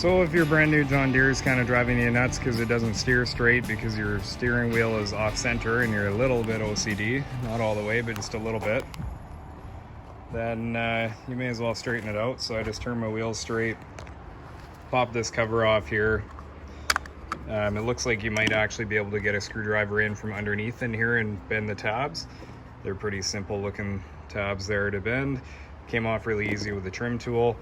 So if your brand new John Deere is kind of driving you nuts because it doesn't steer straight because your steering wheel is off center and you're a little bit OCD, not all the way, but just a little bit, then you may as well straighten it out. So I just turn my wheels straight, pop this cover off here. It looks like you might actually be able to get a screwdriver in from underneath in here and bend the tabs. They're pretty simple looking tabs there to bend. Came off really easy with the trim tool.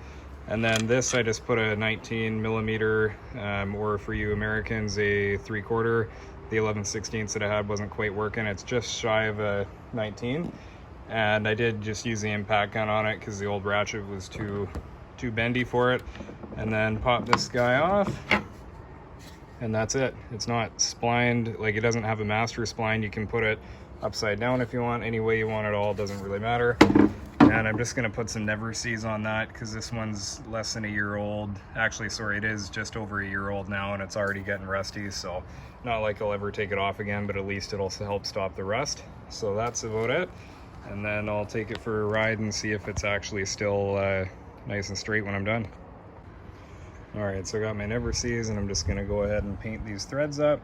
And then this, I just put a 19 millimeter, or for you Americans, a 3/4. The 11/16 that I had wasn't quite working. It's just shy of a 19. And I did just use the impact gun on it because the old ratchet was too bendy for it. And then pop this guy off. And that's it. It's not splined, like it doesn't have a master spline. You can put it upside down if you want, any way you want it all, doesn't really matter. And I'm just gonna put some Never Seas on that because this one's less than a year old. Actually, sorry, it is just over a year old now and it's already getting rusty. So not like I'll ever take it off again, but at least it'll help stop the rust. So that's about it. And then I'll take it for a ride and see if it's actually still nice and straight when I'm done. All right, so I got my Never Seas and I'm just gonna go ahead and paint these threads up.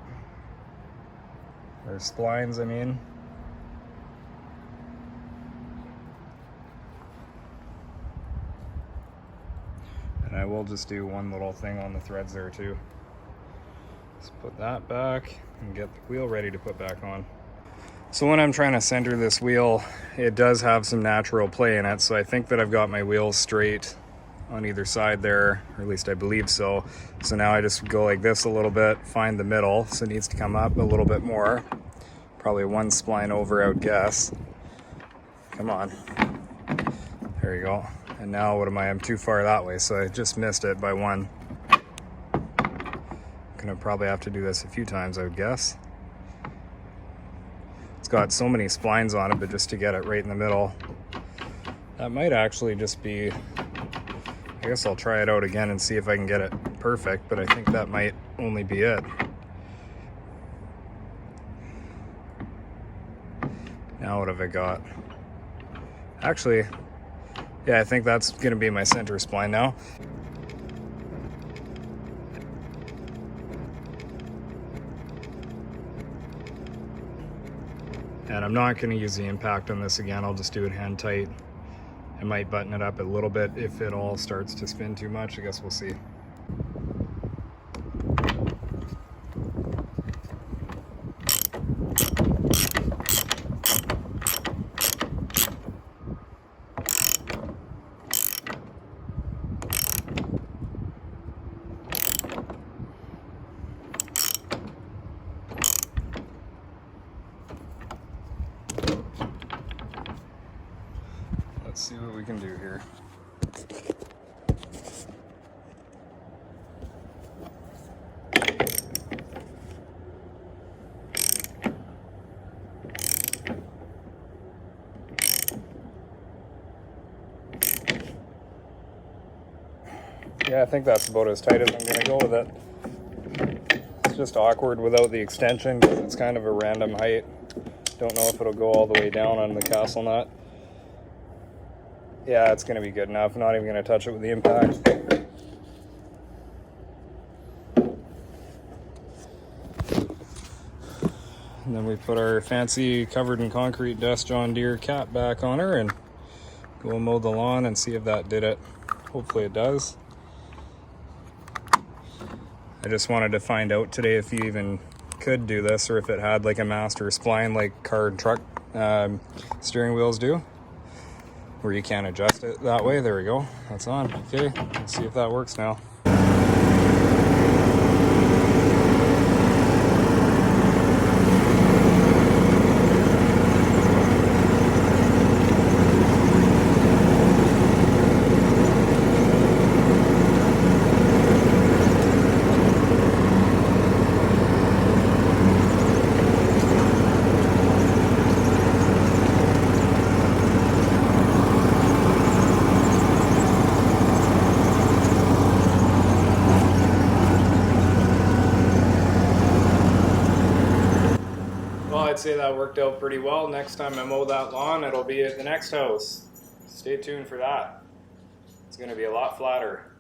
Or splines, I mean. And I will just do one little thing on the threads there too. Let's put that back and get the wheel ready to put back on. So when I'm trying to center this wheel, it does have some natural play in it. So I think that I've got my wheels straight on either side there, or at least I believe so. So now I just go like this a little bit, find the middle. So it needs to come up a little bit more. Probably one spline over, I would guess. Come on. There you go. And now what am I? I'm too far that way, so I just missed it by one. Gonna probably have to do this a few times, I would guess. It's got so many splines on it, but just to get it right in the middle. That might actually just be, I guess I'll try it out again and see if I can get it perfect, but I think that might only be it. Now what have I got? Actually, yeah, I think that's gonna be my center spline now. And I'm not gonna use the impact on this again. I'll just do it hand tight. I might button it up a little bit if it all starts to spin too much. I guess we'll see. Let's see what we can do here. Yeah, I think that's about as tight as I'm going to go with it. It's just awkward without the extension because it's kind of a random height. Don't know if it'll go all the way down on the castle nut. Yeah, it's going to be good enough. I'm not even going to touch it with the impact. And then we put our fancy covered in concrete dust John Deere cap back on her and go mow the lawn and see if that did it. Hopefully it does. I just wanted to find out today if you even could do this or if it had like a master spline like car and truck steering wheels do, where you can't adjust it that way. There we go. That's on. Okay, let's see if that works now. I'd say that worked out pretty well. Next time I mow that lawn, it'll be at the next house. Stay tuned for that. It's going to be a lot flatter.